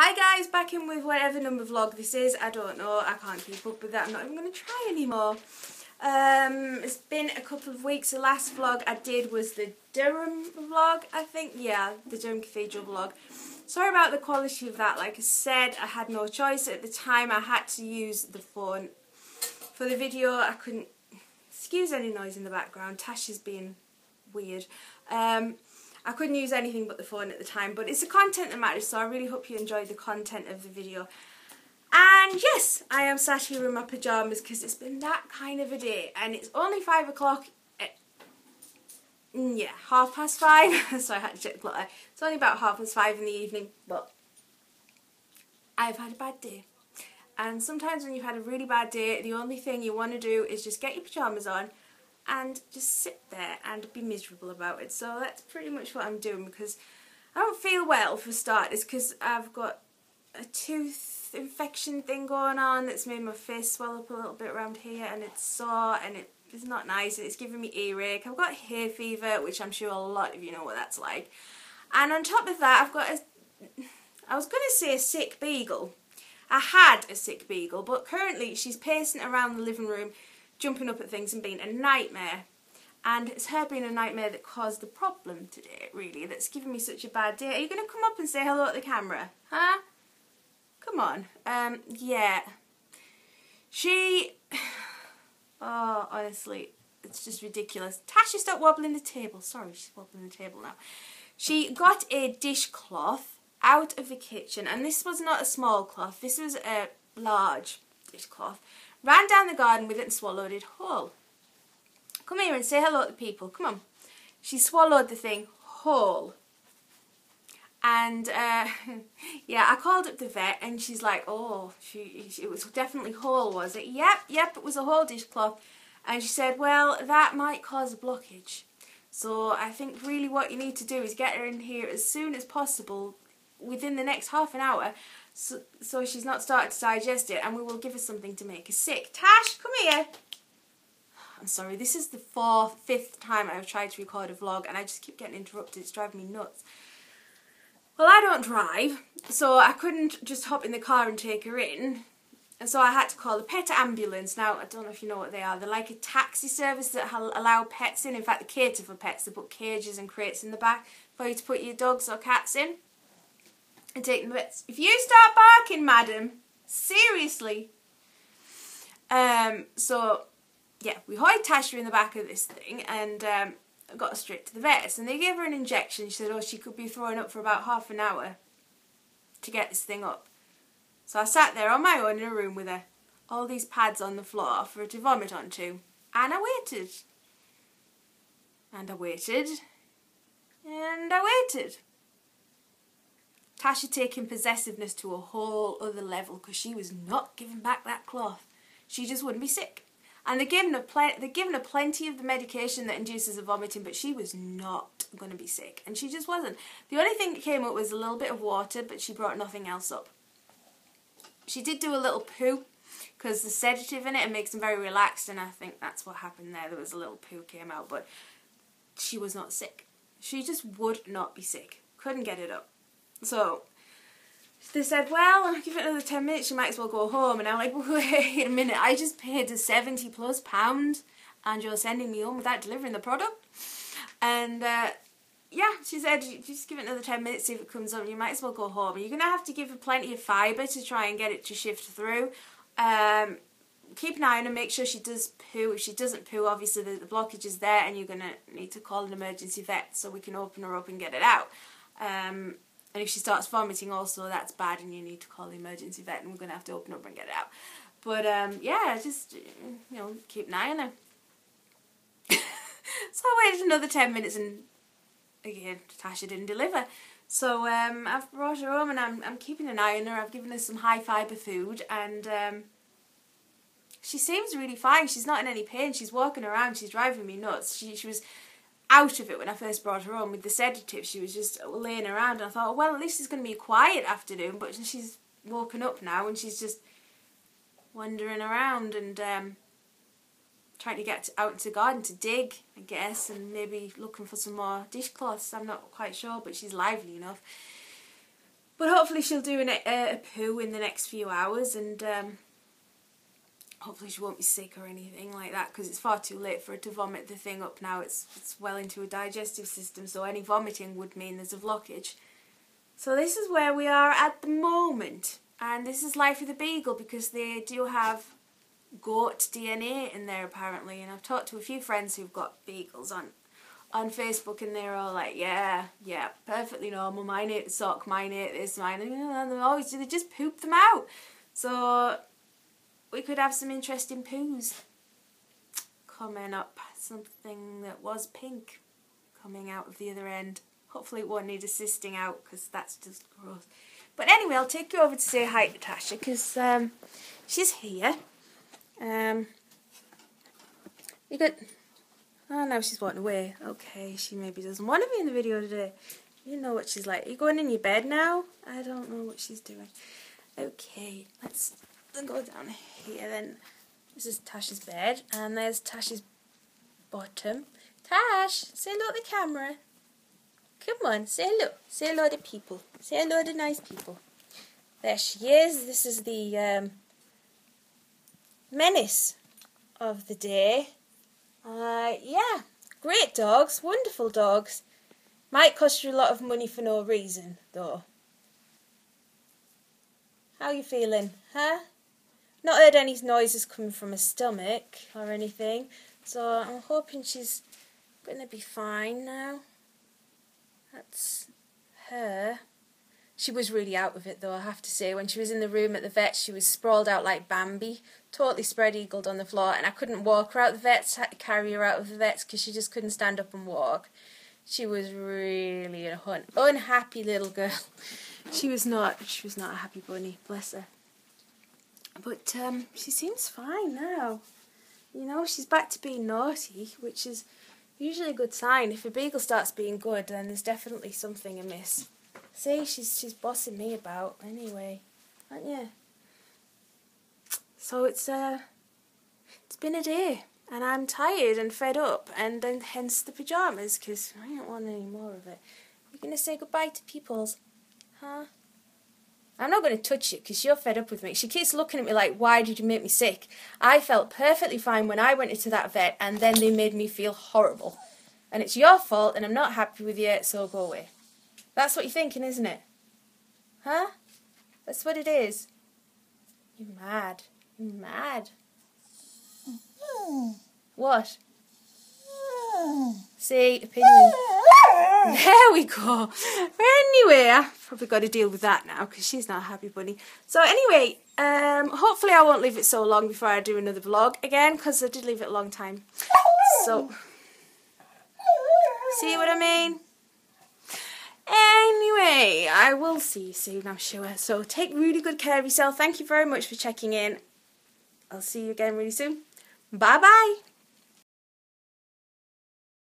Hi guys, back in with whatever number vlog this is. I don't know, I can't keep up with that. I'm not even going to try anymore. It's been a couple of weeks. The last vlog I did was the Durham vlog, I think. Yeah, the Durham Cathedral vlog. Sorry about the quality of that. Like I said, I had no choice. At the time I had to use the phone. For the video I couldn't... Excuse any noise in the background. Tash is being weird. I couldn't use anything but the phone at the time, but it's the content that matters, so I really hope you enjoyed the content of the video. And yes, I am sat here in my pyjamas because it's been that kind of a day, and it's only 5 o'clock. Yeah, 5:30, so I had to check the clock. It's only about 5:30 in the evening, but I've had a bad day. And sometimes when you've had a really bad day, the only thing you want to do is just get your pyjamas on and just sit there and be miserable about it. So that's pretty much what I'm doing, because I don't feel well for starters, because I've got a tooth infection thing going on that's made my face swell up a little bit around here, and it's sore and it's not nice, and it's giving me earache. I've got hay fever, which I'm sure a lot of you know what that's like. And on top of that, I've got I was going to say a sick beagle. I had a sick beagle, but currently she's pacing around the living room, jumping up at things and being a nightmare. And it's her being a nightmare that caused the problem today, really, that's given me such a bad day. Are you going to come up and say hello to the camera? Huh? Come on. Yeah. She... Oh, honestly, it's just ridiculous. Tasha, stop wobbling the table. Sorry, she's wobbling the table now. She got a dishcloth out of the kitchen, and this was not a small cloth, this was a large dishcloth. Ran down the garden with it and swallowed it whole. Come here and say hello to people, come on. She swallowed the thing whole. And yeah, I called up the vet and she's like, oh, it was definitely whole, was it? Yep, it was a whole dishcloth. And she said, well, that might cause a blockage. So I think really what you need to do is get her in here as soon as possible, within the next half an hour, so she's not started to digest it, and we will give her something to make her sick. Tash, come here. I'm sorry, this is the fifth time I've tried to record a vlog and I just keep getting interrupted. It's driving me nuts. Well, I don't drive, so I couldn't just hop in the car and take her in, and so I had to call the pet ambulance. Now, I don't know if you know what they are. They're like a taxi service that allow pets in. In fact, they cater for pets. They put cages and crates in the back for you to put your dogs or cats in and take them to vets. If you start barking, madam, seriously. So, yeah, we hoid Tasha in the back of this thing and got her straight to the vets. And they gave her an injection. She said, oh, she could be throwing up for about half an hour to get this thing up. So I sat there on my own in a room with her, all these pads on the floor for her to vomit onto. And I waited. And I waited. And I waited. Tasha taking possessiveness to a whole other level, because she was not giving back that cloth. She just wouldn't be sick. And they're giving her plenty of the medication that induces the vomiting, but she was not going to be sick. And she just wasn't. The only thing that came up was a little bit of water, but she brought nothing else up. She did do a little poo, because the sedative in it makes them very relaxed, and I think that's what happened there. There was a little poo came out, but she was not sick. She just would not be sick. Couldn't get it up. So they said, well, I'll give it another 10 minutes, you might as well go home. And I'm like, wait a minute, I just paid the £70+ and you're sending me home without delivering the product? And yeah, she said, just give it another 10 minutes, see if it comes up, you might as well go home. You're going to have to give her plenty of fibre to try and get it to shift through. Keep an eye on her, make sure she does poo. If she doesn't poo, obviously the blockage is there, and you're going to need to call an emergency vet so we can open her up and get it out. And if she starts vomiting also, that's bad, and you need to call the emergency vet, and we're going to have to open up and get it out. But yeah, just, you know, keep an eye on her. So I waited another 10 minutes, and again, Tasha didn't deliver. So I've brought her home, and I'm keeping an eye on her. I've given her some high fibre food, and she seems really fine. She's not in any pain. She's walking around. She's driving me nuts. She was out of it when I first brought her home with the sedative. She was just laying around, and I thought, well, at least it's going to be a quiet afternoon. But she's woken up now, and she's just wandering around and trying to get out into the garden to dig, I guess, and maybe looking for some more dishcloths. I'm not quite sure, but she's lively enough. But hopefully she'll do a poo in the next few hours, and hopefully she won't be sick or anything like that, because it's far too late for her to vomit the thing up now. It's well into her digestive system, so any vomiting would mean there's a blockage. So this is where we are at the moment, and this is life with a beagle, because they do have goat DNA in there apparently, and I've talked to a few friends who've got beagles on Facebook, and they're all like, yeah, perfectly normal, mine ate the sock, mine ate this, mine, and they just poop them out. So we could have some interesting poos coming up, something that was pink coming out of the other end. Hopefully it won't need assisting out, because that's just gross. But anyway, I'll take you over to say hi to Tasha, because she's here. You got... Oh, now she's walking away. Okay, she maybe doesn't want to be in the video today. You know what she's like. Are you going in your bed now? I don't know what she's doing. Okay, let's go down here then. This is Tasha's bed, and there's Tasha's bottom. Tash, say hello to the camera. Come on, say hello. Say hello to people. Say hello to nice people. There she is. This is the menace of the day. Yeah, great dogs, wonderful dogs. Might cost you a lot of money for no reason, though. How you feeling, huh? Not heard any noises coming from her stomach or anything, so I'm hoping she's gonna be fine now. That's her. She was really out of it, though, I have to say. When she was in the room at the vet, she was sprawled out like Bambi, totally spread-eagled on the floor, and I couldn't walk her out the vets, had to carry her out of the vets because she just couldn't stand up and walk. She was really an unhappy little girl. She was not a happy bunny, bless her. But she seems fine now. You know, she's back to being naughty, which is usually a good sign. If a beagle starts being good, then there's definitely something amiss. See, she's bossing me about anyway, aren't you? So it's been a day, and I'm tired and fed up, and then hence the pyjamas, because I don't want any more of it. You're gonna say goodbye to peoples, huh? I'm not going to touch it because you're fed up with me. She keeps looking at me like, why did you make me sick? I felt perfectly fine when I went into that vet, and then they made me feel horrible. And it's your fault, and I'm not happy with you, so go away. That's what you're thinking, isn't it? Huh? That's what it is. You're mad. You're mad. What? See, opinion. There we go. Anyway, I've probably got to deal with that now because she's not a happy bunny. So anyway, hopefully I won't leave it so long before I do another vlog again, because I did leave it a long time. So, see what I mean? Anyway, I will see you soon, I'm sure. So take really good care of yourself. Thank you very much for checking in. I'll see you again really soon. Bye-bye.